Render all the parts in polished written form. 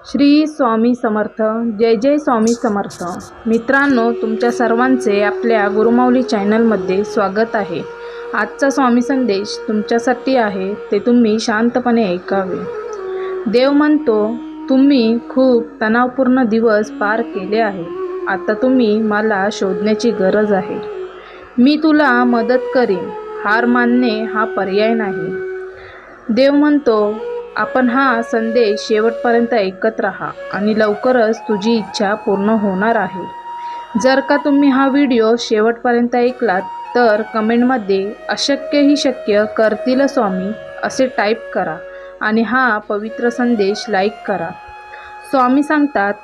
श्री स्वामी समर्थ. जय जय स्वामी समर्थ. मित्रांनो, तुमच्या सर्वांचे आपल्या गुरुमाऊली चॅनलमध्ये स्वागत आहे. आजचा स्वामी संदेश तुमच्यासाठी आहे, ते तुम्ही शांतपणे ऐकावे. देव म्हणतो, तुम्ही खूप तणावपूर्ण दिवस पार केले आहे. आता तुम्ही मला शोधण्याची गरज आहे. मी तुला मदत करीन. हार मानणे हा पर्याय नाही. देव म्हणतो, आपण हा संदेश शेवटपर्यंत ऐकत राहा आणि लवकरच तुझी इच्छा पूर्ण होणार आहे. जर का तुम्ही हा व्हिडिओ शेवटपर्यंत ऐकलात तर कमेंटमध्ये अशक्य ही शक्य करतील स्वामी असे टाईप करा आणि हा पवित्र संदेश लाईक करा. स्वामी सांगतात,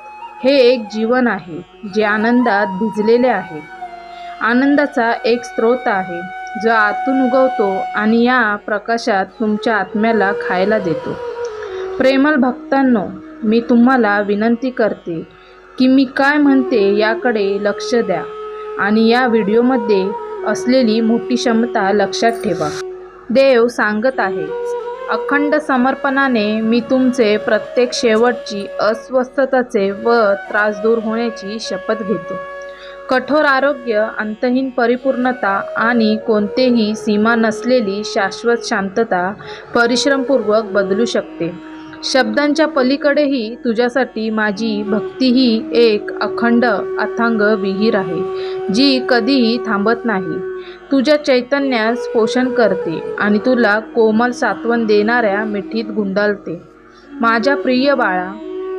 हे एक जीवन आहे जे आनंदात भिजलेले आहे. आनंदाचा एक स्रोत आहे जो आतून उगवतो आणि या प्रकाशात तुमच्या आत्म्याला खायला देतो. प्रेमळ भक्तांनो, मी तुम्हाला विनंती करते की मी काय म्हणते याकडे लक्ष द्या आणि या व्हिडिओमध्ये असलेली मोठी क्षमता लक्षात ठेवा. देव सांगत आहे, अखंड समर्पणाने मी तुमचे प्रत्येक शेवटची अस्वस्थताचे व त्रास दूर होण्याची शपथ घेतो. कठोर आरोग्य, अंतहीन परिपूर्णता आणि कोणतेही सीमा नसलेली शाश्वत शांतता परिश्रमपूर्वक बदलू शकते. शब्दांच्या पलीकडेही तुझ्यासाठी माझी भक्ती ही एक अखंड अथांग विहीर आहे, जी कधीही थांबत नाही. तुझ्या चैतन्यास पोषण करते आणि तुला कोमल सात्वन देणाऱ्या मिठीत गुंडाळते. माझ्या प्रिय बाळा,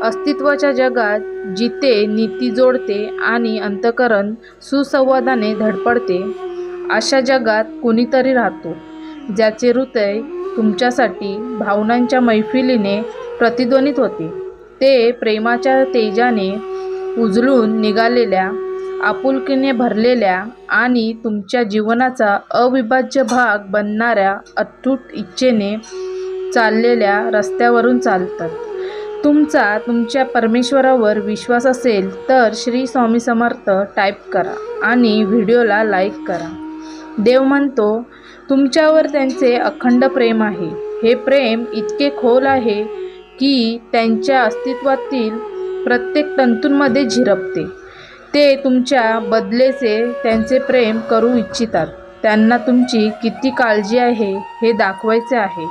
अस्तित्वाच्या जगात जिथे नीती जोडते आणि अंतःकरण सुसंवादाने धडपडते, अशा जगात कुणीतरी राहतो ज्याचे हृदय तुमच्यासाठी भावनांच्या मैफिलीने प्रतिध्वनित होते. ते प्रेमाच्या तेजाने उजळून निघालेल्या, आपुलकीने भरलेल्या आणि तुमच्या जीवनाचा अविभाज्य भाग बनणाऱ्या अतूट इच्छेने चाललेल्या रस्त्यावरून चालतात. तुमच्या परमेश्वरावर विश्वास असेल तर श्री स्वामी समर्थ टाईप करा आणि व्हिडिओला लाईक करा. देव म्हणतो, तुमच्यावर त्यांचे अखंड प्रेम आहे. हे प्रेम इतके खोल आहे की त्यांच्या अस्तित्वातील प्रत्येक तंतूंमध्ये झिरपते. ते तुमच्या बदलेचे त्यांचे प्रेम करू इच्छितात. त्यांना तुमची किती काळजी आहे हे दाखवायचे आहे.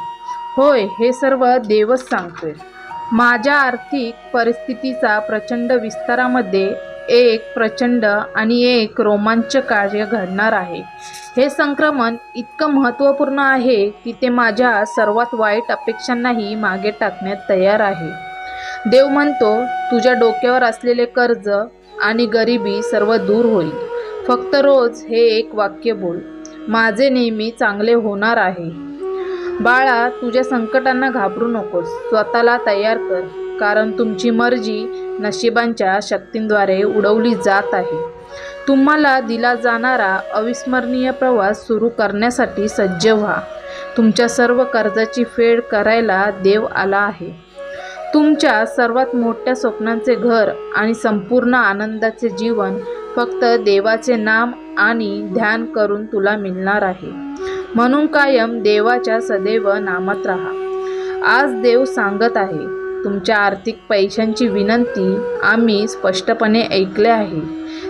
होय, हे सर्व देवच सांगतोय. माझ्या आर्थिक परिस्थितीचा प्रचंड विस्तारामध्ये एक प्रचंड आणि एक रोमांचक कार्य घडणार आहे. हे संक्रमण इतकं महत्त्वपूर्ण आहे की ते माझ्या सर्वात वाईट अपेक्षांनाही मागे टाकण्यात तयार आहे. देव म्हणतो, तुझ्या डोक्यावर असलेले कर्ज आणि गरिबी सर्व दूर होईल. फक्त रोज हे एक वाक्य बोल, माझे नेहमी चांगले होणार आहे. बाळा, तुझ्या संकटांना घाबरू नकोस. स्वतःला तयार कर, कारण तुमची मर्जी नशिबांच्या शक्तींद्वारे उडवली जात आहे. तुम्हाला दिला जाणारा अविस्मरणीय प्रवास सुरू करण्यासाठी सज्ज व्हा. तुमच्या सर्व कर्जाची फेड करायला देव आला आहे. तुमच्या सर्वात मोठ्या स्वप्नांचे घर आणि संपूर्ण आनंदाचे जीवन फक्त देवाचे नाम आणि ध्यान करून तुला मिळणार आहे. म्हणून कायम देवाच्या सदैव नामात राहा. आज देव सांगत आहे, तुमच्या आर्थिक पैशांची विनंती आम्ही स्पष्टपणे ऐकले आहे.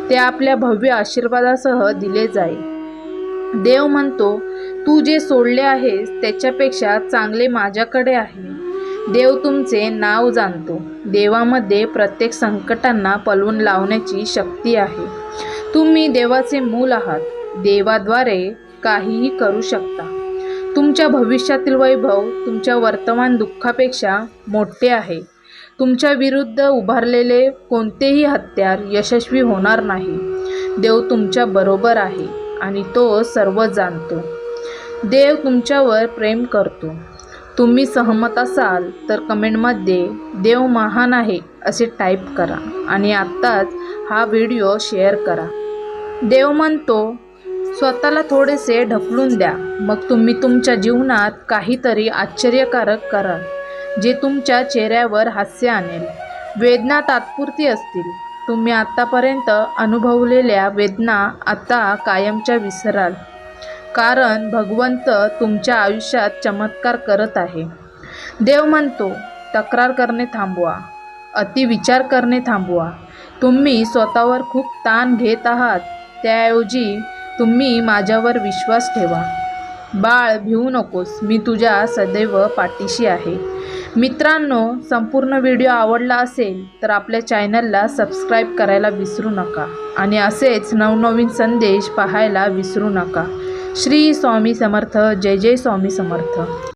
ते आपल्या भव्य आशीर्वादासह दिले जाईल. देव म्हणतो, तू जे सोडले आहेस त्याच्यापेक्षा चांगले माझ्याकडे आहे. देव तुमचे नाव जाणतो. देवामध्ये प्रत्येक संकटांना पळवून लावण्याची शक्ती आहे. तुम्ही देवाचे मूल आहात. देवाद्वारे काहीही करू शकता. तुमच्या भविष्यातील वैभव तुमच्या वर्तमान दुःखापेक्षा मोठे आहे. तुमच्या विरुद्ध उभारलेले कोणतेही हत्यार यशस्वी होणार नाही. देव तुमच्या बरोबर आहे आणि तो सर्व जाणतो. देव तुमच्यावर प्रेम करतो. तुम्ही सहमत असाल तर कमेंटमध्ये देव महान आहे असे टाईप करा आणि आत्ताच हा व्हिडिओ शेअर करा. देव म्हणतो, स्वतःला थोडेसे ढकलून द्या. मग तुम्ही तुमच्या जीवनात काहीतरी आश्चर्यकारक कराल जे तुमच्या चेहऱ्यावर हास्य आणेल. वेदना तात्पुरती असतील. तुम्ही आत्तापर्यंत अनुभवलेल्या वेदना आता कायमच्या विसराल, कारण भगवंत तुमच्या आयुष्यात चमत्कार करत आहे. देव म्हणतो, तक्रार करणे थांबवा. अति विचार करणे थांबवा. तुम्ही स्वतःवर खूप ताण घेत आहात, त्याऐवजी तुम्ही माझ्यावर विश्वास ठेवा. बाळ, भिवू नकोस, मी तुझ्या सदैव पाठीशी आहे. मित्रांनो, संपूर्ण व्हिडिओ आवडला असेल तर आपल्या चॅनलला सबस्क्राईब करायला विसरू नका आणि असेच नवनवीन संदेश पाहायला विसरू नका. श्री स्वामी समर्थ. जय जय स्वामी समर्थ.